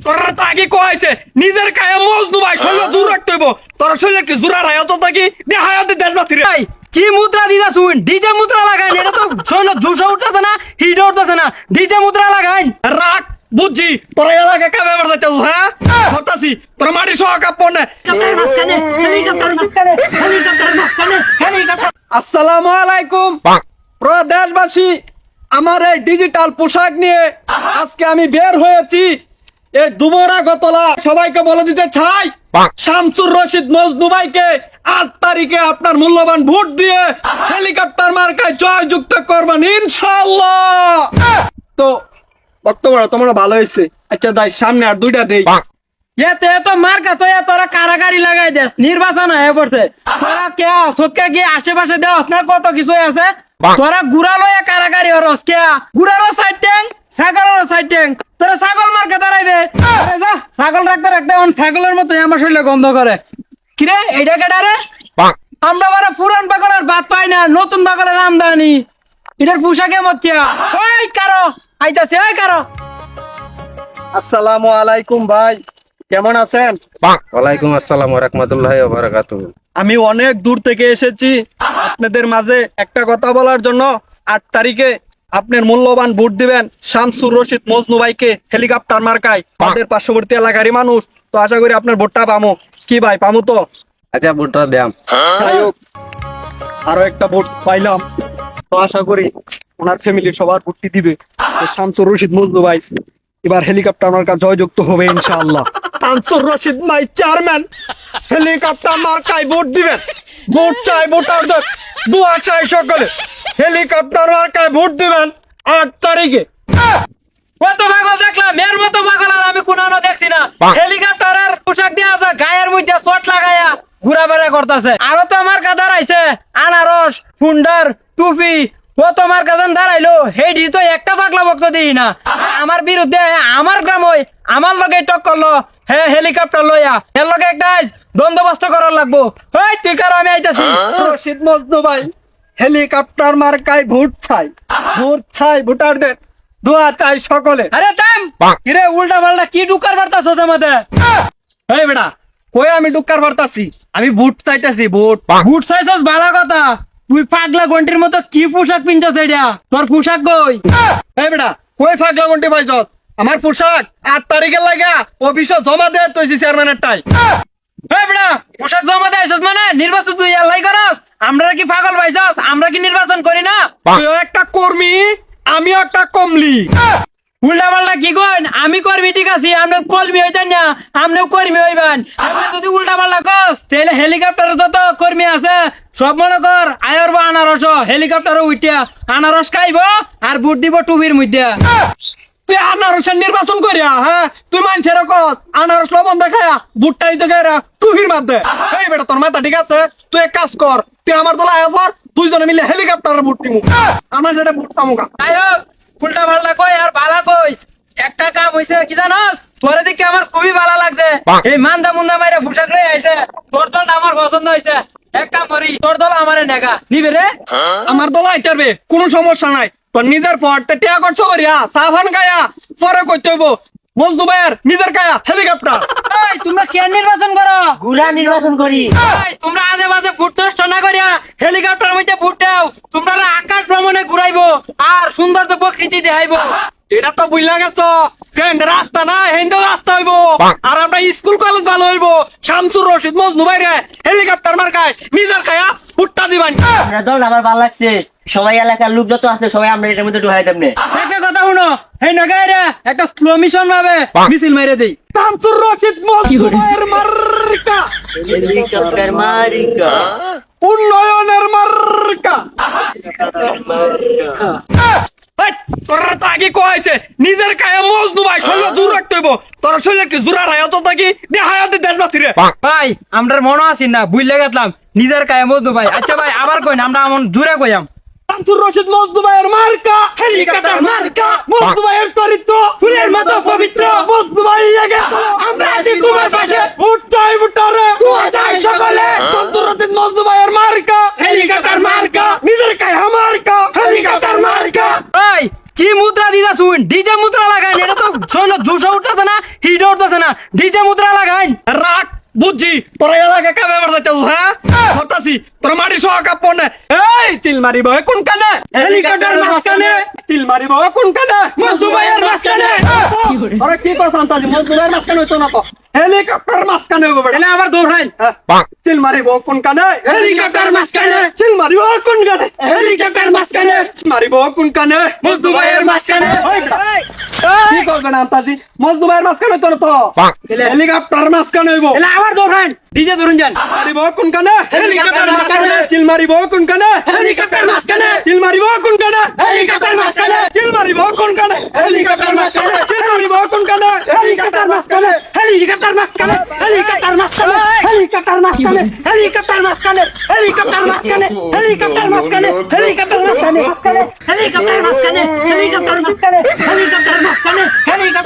তোরা তো আগে কয়েছে নিজের কায়ে মজনু ভাই শরীর জোর রাখতে হইব তোর শরীর কি জোর আর হায়াত থাকি দে হায়াতে দেশবাসী রে কি মুদ্রা দিদা শুন ডিজে মুদ্রা লাগাইন এটা তো শৈল জুসা উঠতেছে না হিট উঠতেছে না ডিজে মুদ্রা লাগাইন রাখ বুঝছি তোরা এলাকা কামে বাড়াইতেছ হ্যাঁ করতাছি তোর মাটি সহ কাপ পড়নে আসসালামু আলাইকুম প্রিয় দেশবাসী আমার এই ডিজিটাল পোশাক নিয়ে আজকে আমি বের হয়েছি এই দুবরা গতলা সবাইকে বলে দিতে চাই শামসুর রশিদ মজনু ভাইকে ৮ তারিখে আপনার মূল্যবান ভোট দিয়ে হেলিকপ্টার মার্কায় জয়যুক্ত করবেন ইনশাআল্লাহ। তো বক্তব্যটা তোমরা ভালো হয়েছে। আচ্ছা দাই সামনে আর দুইটা দেই এতে তো মার্কা তো তোরা কারাগারি লাগাই দেস নির্বাচন হয়ে পড়ছে তোরা কে সবকে গিয়ে আশেপাশে দেওয়াস না কত কিছু আছে তোরা গুড়া লয়ে কারাগারি হরস কে গুড়ারও সাইড ট্যাং ছাগলেরও সাইড ট্যাং তোরা ছাগল মার্কা দাঁড়াইবে আরে যা ছাগল রাখতে রাখতে ছাগলের মতো আমার শরীরে গন্ধ করে কিরে এইটা কেডা রে আমরা বড় পুরান পাগলের ভাত পাই না নতুন পাগলের আমদানি এটার পোশাকে মতিয়া ওই কারো আইতাছে ওই কারো আসসালামু আলাইকুম ভাই কেমন আছেন? ওয়ালাইকুম আসসালাম ওয়া রাহমাতুল্লাহি ওয়া বারাকাতুহু। আমি অনেক দূর থেকে এসেছি আপনাদের মাঝে একটা কথা বলার জন্য। ৮ তারিখে আপনার মূল্যবান ভোট দিবেন শামসুর রশিদ মজনু ভাইকে হেলিকপ্টার মার্কায় আমাদের পার্শ্ববর্তী এলাকারই মানুষ তো আশা করি আপনার ভোটটা পামু কি ভাই পামু তো আচ্ছা ভোটটা দেম। যাই হোক আরো একটা ভোট পাইলাম তো আশা করি ওনার ফ্যামিলি সবার ভোটটি দিবে তো শামসুর রশিদ মজনু ভাই এবার হেলিকপ্টার মার্কা জয়যুক্ত হবে ইনশাআল্লাহ। শামসুর রশিদ ভাই চেয়ারম্যান হেলিকপ্টার মার্কায় ভোট দিবেন ভোট চাই ভোটারদের দোয়া চাই সকলে হেলিকপ্টার মার্কায় ভোট দিবেন ৮ তারিখে। কত পাগল দেখলাম এর মতো পাগল আর আমি কোনো দেখছি না হেলিকপ্টারের পোশাক দিয়ে আছে গায়ের মধ্যে চট লাগাইয়া ঘুরা বেড়া করতেছে আরো তো আমার কাছে দাঁড়াইছে আনারস ফুন্ডার টুপি ও তোমার কাছে দাঁড়াইলো হেডি তো একটা পাগলা বক্ত দিই না আমার বিরুদ্ধে আমার গ্রাম ওই আমার লগে টক করলো হে হেলিকপ্টার লইয়া এর লগে একটা বন্দোবস্ত করার লাগবো ওই তুই কারো আমি আইতাছি রশিদ মজনু ভাই হেলিকপ্টার মার্কায় ভোট চাই ভোটারদের দোয়া চাই সকলে। আরে তাম কিরে উল্টা পাল্টা কি ডুকার বার্তাছ তোমাদের এই বেটা কই আমি ডুক্কার বার্তাছি আমি ভোট চাইতাছি ভোট বুট চাইছস ভালো কথা তুই পাগলা ঘন্টির মতো কি পোশাক পিনছস এটা তোর পোশাক কই এই বেটা কই ফাগলা গন্টি পাইছস আমার পোশাক ৮ তারিখে লাগা অফিসে জমা দে তুইছি চেয়ারম্যানের টাই এই বেটা পোশাক জমা দেয়ছস মানে নির্বাচন তুই এলাই করস আমরা কি পাগল পাইছস আমরা কি নির্বাচন করি না তুই একটা কর্মী আমিও একটা কমলি উল্টা পাল্টা কি কইন আমি কর্মী ঠিক আছি আমরা কর্মী হইতেন না আমরাও কর্মী হইবেন আপনি যদি উল্টা পাল্টা কস তাহলে হেলিকপ্টারে যত কর্মী আছে সব মনে কর আয়র বা আনারস হেলিকপ্টারে উঠিয়া আনারস খাইব আর ভোট দিব টুপির মধ্যে তুই আনারসের নির্বাচন করিয়া হ্যাঁ তুই মানুষের কস আনারস লবণ দেখায়া ভোটটাই তো গায়রা টুপির মধ্যে এই বেটা তোর মাথা ঠিক আছে তুই এক কাজ কর তুই আমার দলে আয় পর দুইজনে মিলে হেলিকপ্টারের ভোট দিমু আমার যেটা ভোট চামুকা যাই হোক উল্টা পাল্টা কই আর ভালা কই একটা কাম হইছে কি জানোস তোরে দেখে আমার খুবই ভালো লাগছে এই মান্দা মুন্দা মাইরা পোশাক লই আইছে তোর দল আমার পছন্দ হইছে এক কাম করি তোর দল আমারে নেগা নিবে রে আমার দল আইতারবে কোনো সমস্যা নাই তোর নিজের ফটতে টিয়া করছ করিয়া সাফান গায়া পরে কইতে হইব মজনু ভাইয়ের নিজের গায়া হেলিকপ্টার এই তোমরা কে নির্বাচন করো গুড়া নির্বাচন করি এই তোমরা আজে বাজে ভোট নষ্ট না করিয়া হেলিকপ্টার মধ্যে ভোট দাও তোমরা আকাশ ভ্রমণে ঘুরাইবো আর সুন্দর তো প্রকৃতি দেখাইবো এটা তো বুঝলা গেছ রাস্তা না হেন্দ রাস্তা হইব আর আমরা স্কুল কলেজ ভালো হইব শামসুর রশিদ মজনু ভাই রে হেলিকপ্টার মার্কায় নিজের খায়া ফুটটা দিবান আমরা দল আমার ভালো লাগছে সবাই এলাকার লোক যত আছে সবাই আমরা এটার মধ্যে ঢুকাই দেবনে একটা কথা শুনো এই নগাই রে একটা স্লো মিশন ভাবে মিছিল মেরে দেই শামসুর রশিদ মজনু ভাইয়ের মার্কা হেলিকপ্টার মারিকা উন্নয়নের মার্কা তোরা তো আগে কয়েছে নিজের কায়ে মজনু ভাই শরীর জোর রাখতে হইব তোর শরীর কি জোর আর হায়াত থাকি দে হায়াতে দেশবাসী রে ভাই আমরার মনে আছি না বুঝলে গেলাম নিজের কায়ে মজনু ভাই আচ্ছা ভাই আবার কইন আমরা এমন জুড়ে কইয়াম শামসুর রশিদ মজনু ভাইয়ের মার্কা হেলিকপ্টার মার্কা মজনু ভাইয়ের চরিত্র ফুলের মতো পবিত্র মজনু ভাই আগে আমরা আছি তোমার পাশে উঠটাই উঠারে দোয়া চাই সকলে শামসুর রশিদ মজনু ভাইয়ের মার্কা হেলিকপ্টার মার্কা নিজের কায়ে মার্কা হেলিকপ্টার মার্কা ভাই কি মুদ্রা দিদা শুন ডিজে মুদ্রা লাগাইন এটা তো শৈল জুসা উঠতেছে না হিট লাইটে উঠতেছে না ডিজে মুদ্রা লাগাইন রাখ বুঝছি তোরা এলাকা কামে আমার যাইতেছ হ্যাঁ হতাছি তোরা মারি সহ কাপ না এই চিল মারিব কোন কানে হেলিকপ্টার মাঝখানে চিল মারিব কোন কানে মজদু ভাইয়ের মাঝখানে আরে কি কথা আনতাছি মজদুরের মাঝখানে হইতো না তো হেলিকপ্টার মাঝখানে হইব বেটা এলা আবার দৌড়াইন চিল মারিব কোন কানে হেলিকপ্টার মাঝখানে চিল মারিব কোন কানে হেলিকপ্টার মাঝখানে মারিব কোন কানে মজদু ভাইয়ের মাঝখানে ওই বেটা, কি করবেন আনতাছি মজদু ভাইয়ের মাঝখানে হইতো না তো হেলিকপ্টার মাঝখানে হইব এলা আবার দৌড়াইন ডিজে ধরুন যান মারিব কোন কানে হেলিকপ্টার মাঝখানে। চিল মারিব কোন কানে হেলিকপ্টার মাঝখানে চিল মারিব কোন কানে হেলিকপ্টার মাঝখানে চিল মারিব কোন কানে হেলিকপ্টার মাঝখানে চিল মারিব কোন কানে হেলিকপ্টার মাঝখানে হেলিকপ্টার মাঝখানে হেলিকপ্টার মাঝখানে হেলিকপ্টার মাঝখানে হেলিকপ্টার মাঝখানে হেলিকপ্টার মাঝখানে হেলিকপ্টার মাঝখানে হেলিকপ্টার মাঝখানে হেলিকপ্টার মাঝখানে হেলিকপ্টার মাঝখানে হেলিকপ্টার মাঝখানে হেলিকপ্টার